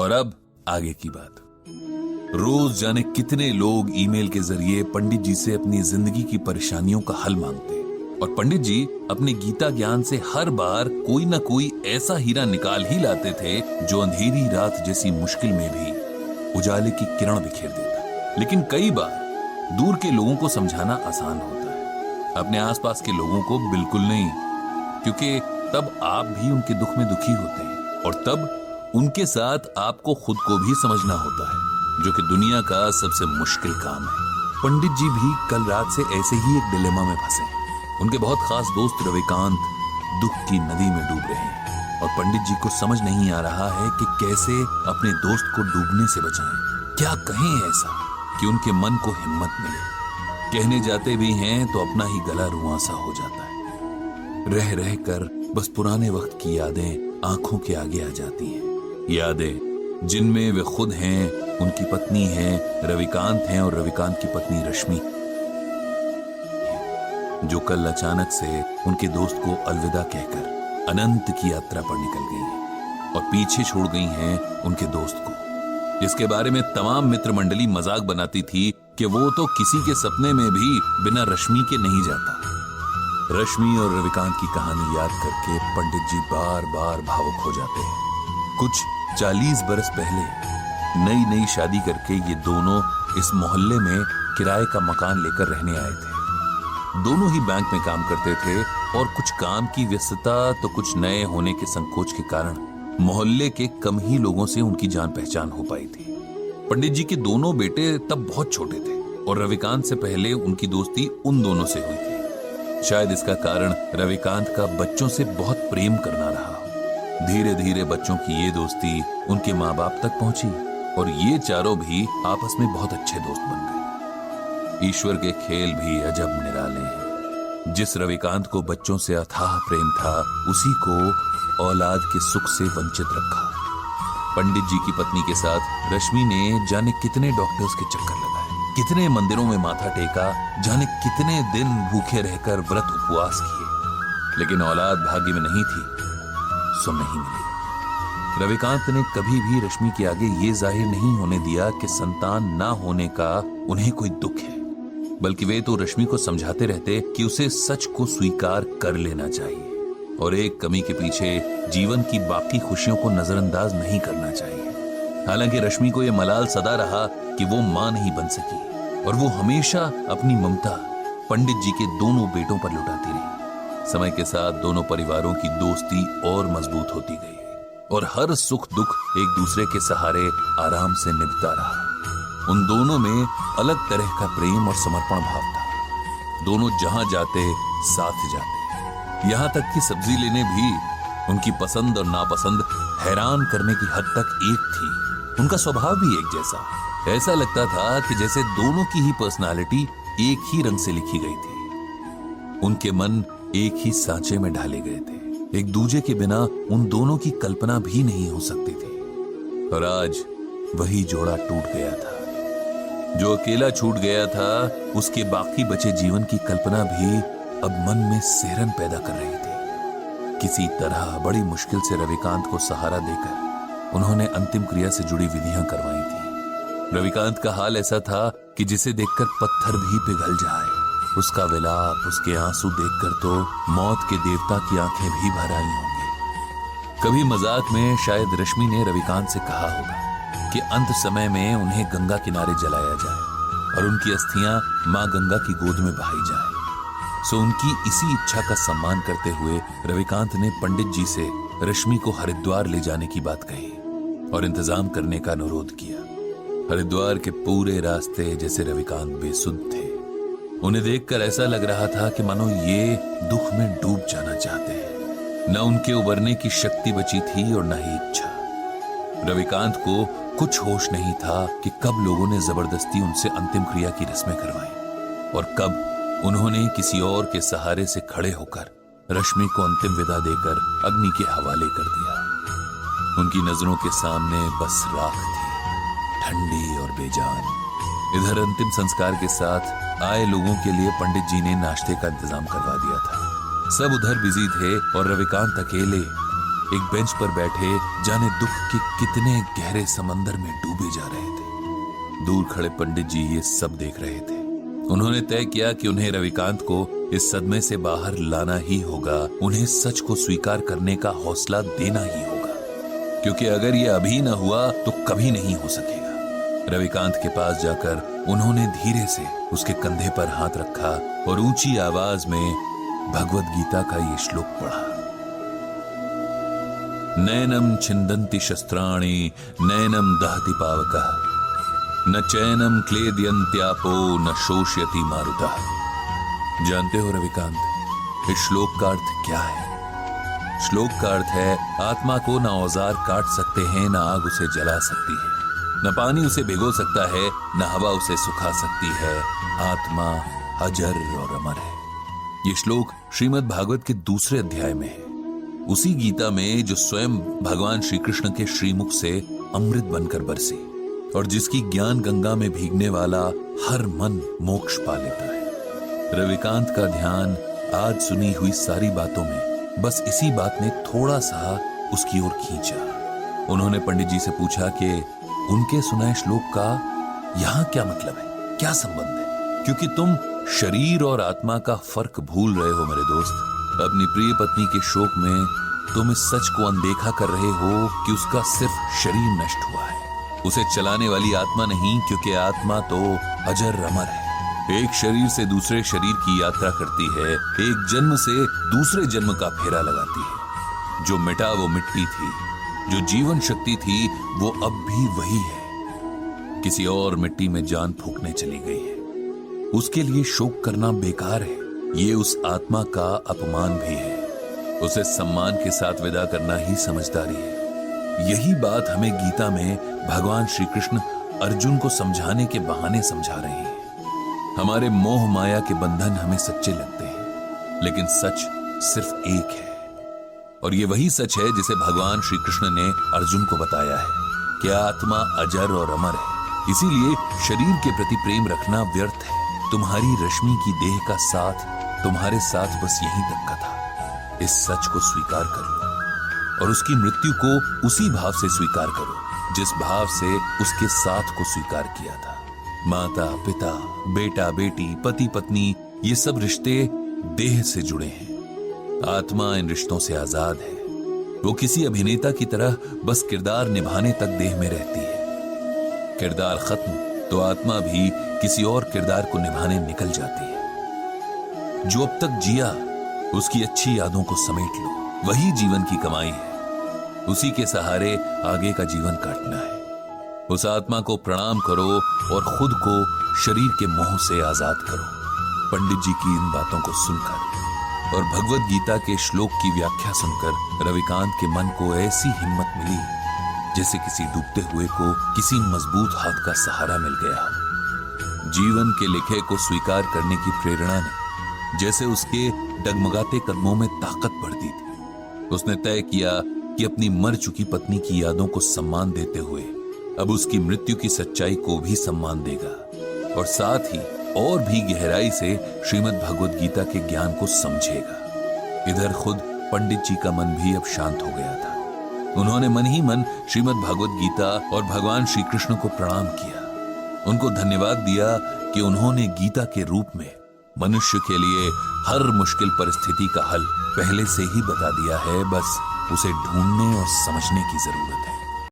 और अब आगे की बात। रोज जाने कितने लोग ईमेल के जरिए पंडित जी से अपनी जिंदगी की परेशानियों का हल मांगते, और पंडित जी अपने गीता ज्ञान से हर बार कोई ना कोई ऐसा हीरा निकाल ही लाते थे जो अंधेरी रात जैसी मुश्किल में भी उजाले की किरण बिखेर देता। लेकिन कई बार दूर के लोगों को समझाना आसान होता है, अपने आसपास के लोगों को बिल्कुल नहीं, क्योंकि तब आप भी उनके दुख में दुखी होते हैं और तब उनके साथ आपको खुद को भी समझना होता है, जो कि दुनिया का सबसे मुश्किल काम है। पंडित जी भी कल रात से ऐसे ही एक डिलेमा में फंसे। उनके बहुत खास दोस्त रविकांत दुख की नदी में डूब रहे हैं और पंडित जी को समझ नहीं आ रहा है कि कैसे अपने दोस्त को डूबने से बचाएं। क्या कहें ऐसा कि उनके मन को हिम्मत मिले। कहने जाते भी हैं तो अपना ही गला रुआंसा हो जाता है। रह रह कर बस पुराने वक्त की यादें आंखों के आगे आ जाती हैं। यादें जिनमें वे खुद हैं, उनकी पत्नी हैं, रविकांत हैं और रविकांत की पत्नी रश्मि, जो कल अचानक से उनके दोस्त को अलविदा कहकर अनंत की यात्रा पर निकल गई है और पीछे छोड़ गई हैं उनके दोस्त को, जिसके बारे में तमाम मित्र मंडली मजाक बनाती थी कि वो तो किसी के सपने में भी बिना रश्मि के नहीं जाता। रश्मि और रविकांत की कहानी याद करके पंडित जी बार बार भावुक हो जाते हैं। कुछ 40 बरस पहले नई नई शादी करके ये दोनों इस मोहल्ले में किराए का मकान लेकर रहने आए थे। दोनों ही बैंक में काम करते थे और कुछ काम की व्यस्तता तो कुछ नए होने के संकोच के कारण मोहल्ले के कम ही लोगों से उनकी जान पहचान हो पाई थी। पंडित जी के दोनों बेटे तब बहुत छोटे थे और रविकांत से पहले उनकी दोस्ती उन दोनों से हुई थी। शायद इसका कारण रविकांत का बच्चों से बहुत प्रेम करना रहा। धीरे धीरे बच्चों की ये दोस्ती उनके माँ बाप तक पहुंची और ये चारों भी आपस में बहुत अच्छे दोस्त बन गए। ईश्वर के खेल भी अजब निराले हैं। जिस रविकांत को बच्चों से अथाह प्रेम था, उसी को औलाद के सुख से वंचित रखा। पंडित जी की पत्नी के साथ रश्मि ने जाने कितने डॉक्टर्स के चक्कर लगाए, कितने मंदिरों में माथा टेका, जाने कितने दिन भूखे रहकर व्रत उपवास किए, लेकिन औलाद भाग्य में नहीं थी, सो नहीं मिली। रविकांत ने कभी भी रश्मि के आगे ये जाहिर नहीं होने दिया कि संतान ना होने का उन्हें कोई दुख है, बल्कि वे तो रश्मि को समझाते रहते कि उसे सच को स्वीकार कर लेना चाहिए और एक कमी के पीछे जीवन की बाकी खुशियों को नजरअंदाज नहीं करना चाहिए। हालांकि रश्मि को यह मलाल सदा रहा कि वो मां नहीं बन सकी और वो हमेशा अपनी ममता पंडित जी के दोनों बेटों पर लुटाती रही। समय के साथ दोनों परिवारों की दोस्ती और मजबूत होती गई और हर सुख दुख एक दूसरे के सहारे आराम से निभता रहा। उन दोनों में अलग तरह का प्रेम और समर्पण भाव था। दोनों जहां जाते साथ जाते, यहां तक कि सब्जी लेने भी उनकी पसंद और नापसंद हैरान करने की हद तक एक थी। उनका स्वभाव भी एक जैसा। ऐसा लगता था कि जैसे दोनों की ही पर्सनालिटी एक ही रंग से लिखी गई थी। उनके मन एक ही सांचे में ढाले गए थे। एक दूजे के बिना उन दोनों की कल्पना भी नहीं हो सकती थी। और आज वही जोड़ा टूट गया था। जो अकेला छूट गया था, उसके बाकी बचे जीवन की कल्पना भी अब मन में सिहरन पैदा कर रही थी। किसी तरह बड़ी मुश्किल से रविकांत को सहारा देकर उन्होंने अंतिम क्रिया से जुड़ी विधियां करवाई थी। रविकांत का हाल ऐसा था कि जिसे देखकर पत्थर भी पिघल जाए। उसका विलाप, उसके आंसू देखकर तो मौत के देवता की आंखें भी भर आई होंगी। कभी मजाक में शायद रश्मि ने रविकांत से कहा होगा कि अंत समय में उन्हें गंगा किनारे जलाया जाए और उनकी अस्थियां मां गंगा की गोद में बहाई जाए। सो उनकी इसी इच्छा का सम्मान करते हुए रविकांत ने पंडित जी से रश्मि को हरिद्वार ले जाने की बात कही और इंतजाम करने का अनुरोध किया। हरिद्वार के पूरे रास्ते जैसे रविकांत बेसुध थे। उन्हें देखकर ऐसा लग रहा था कि मानो ये दुख में डूब जाना चाहते हैं। न उनके उबरने की शक्ति बची थी और न ही इच्छा। रविकांत को कुछ होश नहीं था कि कब लोगों ने जबरदस्ती उनसे अंतिम क्रिया की रस्में करवाई और कब उन्होंने किसी और के सहारे से खड़े होकर रश्मि को अंतिम विदा देकर अग्नि के हवाले कर दिया। उनकी नजरों के सामने बस राख थी, ठंडी और बेजान। इधर अंतिम संस्कार के साथ आए लोगों के लिए पंडित जी ने नाश्ते का इंतजाम करवा दिया था। सब उधर बिजी थे और रविकांत अकेले एक बेंच पर बैठे जाने दुख के कितने गहरे समंदर में डूबे जा रहे थे। दूर खड़े पंडित जी ये सब देख रहे थे। उन्होंने तय किया कि उन्हें रविकांत को इस सदमे से बाहर लाना ही होगा, उन्हें सच को स्वीकार करने का हौसला देना ही होगा, क्योंकि अगर ये अभी न हुआ तो कभी नहीं हो सकेगा। रविकांत के पास जाकर उन्होंने धीरे से उसके कंधे पर हाथ रखा और ऊंची आवाज में भगवद गीता का ये श्लोक पढ़ा। नैनम छिंदन्ति शस्त्राणि नैनम दहति पावकः न चैनम क्लेदयन्त्यापो न शोषयति मारुतः। जानते हो रविकांत, इस श्लोक का अर्थ क्या है? श्लोक का अर्थ है, आत्मा को न औजार काट सकते हैं, न आग उसे जला सकती है, न पानी उसे भिगो सकता है, न हवा उसे सुखा सकती है। आत्मा अजर और अमर है। ये श्लोक श्रीमद् भागवत के दूसरे अध्याय में है, उसी गीता में जो स्वयं भगवान श्री कृष्ण के श्रीमुख से अमृत बनकर बरसी और जिसकी ज्ञान गंगा में भीगने वाला हर मन मोक्ष पा लेता है। रविकांत का ध्यान आज सुनी हुई सारी बातों में बस इसी बात ने थोड़ा सा उसकी ओर खींचा। उन्होंने पंडित जी से पूछा कि उनके सुनाए श्लोक का यहां क्या मतलब है, क्या संबंध है? क्योंकि तुम शरीर और आत्मा का फर्क भूल रहे हो मेरे दोस्त। अपनी प्रिय पत्नी के शोक में तुम इस सच को अनदेखा कर रहे हो कि उसका सिर्फ शरीर नष्ट हुआ है, उसे चलाने वाली आत्मा नहीं, क्योंकि आत्मा तो अजर अमर है। एक शरीर से दूसरे शरीर की यात्रा करती है, एक जन्म से दूसरे जन्म का फेरा लगाती है। जो मिटा वो मिट्टी थी, जो जीवन शक्ति थी वो अब भी वही है, किसी और मिट्टी में जान फूंकने चली गई है। उसके लिए शोक करना बेकार है, ये उस आत्मा का अपमान भी है। उसे सम्मान के साथ विदा करना ही समझदारी है। यही बात हमें गीता में भगवान श्री कृष्ण अर्जुन को समझाने के बहाने समझा रहे हैं। हमारे मोह माया के बंधन हमें सच्चे लगते हैं, लेकिन सच सिर्फ एक है, और ये वही सच है जिसे भगवान श्री कृष्ण ने अर्जुन को बताया है कि आत्मा अजर और अमर है। इसीलिए शरीर के प्रति प्रेम रखना व्यर्थ है। तुम्हारी रश्मि की देह का साथ तुम्हारे साथ बस यहीं तक का था। इस सच को स्वीकार कर लो और उसकी मृत्यु को उसी भाव से स्वीकार करो जिस भाव से उसके साथ को स्वीकार किया था। माता पिता, बेटा बेटी, पति पत्नी, ये सब रिश्ते देह से जुड़े हैं। आत्मा इन रिश्तों से आजाद है। वो किसी अभिनेता की तरह बस किरदार निभाने तक देह में रहती है। किरदार खत्म तो आत्मा भी किसी और किरदार को निभाने निकल जाती है। जो अब तक जिया उसकी अच्छी यादों को समेट लो, वही जीवन की कमाई है। उसी के सहारे आगे का जीवन काटना है। उस आत्मा को प्रणाम करो और खुद को शरीर के मोह से आजाद करो। पंडित जी की इन बातों को सुनकर और भगवद गीता के श्लोक की व्याख्या सुनकर रविकांत के मन को ऐसी हिम्मत मिली जैसे किसी डूबते हुए को किसी मजबूत हाथ का सहारा मिल गया हो। जीवन के लिखे को स्वीकार करने की प्रेरणा ने जैसे उसके डगमगाते कदमों में ताकत भर दी थी। उसने तय किया कि अपनी मर चुकी पत्नी की यादों को सम्मान देते हुए अब उसकी मृत्यु की सच्चाई को भी सम्मान देगा और साथ ही और भी गहराई से श्रीमद् भगवद गीता के ज्ञान को समझेगा। इधर खुद पंडित जी का मन भी अब शांत हो गया था। उन्होंने मन ही मन श्रीमद् भगवद गीता और भगवान श्री कृष्ण को प्रणाम किया। उनको धन्यवाद दिया कि उन्होंने गीता के रूप में मनुष्य के लिए हर मुश्किल परिस्थिति का हल पहले से ही बता दिया है, बस उसे ढूंढने और समझने की जरूरत है।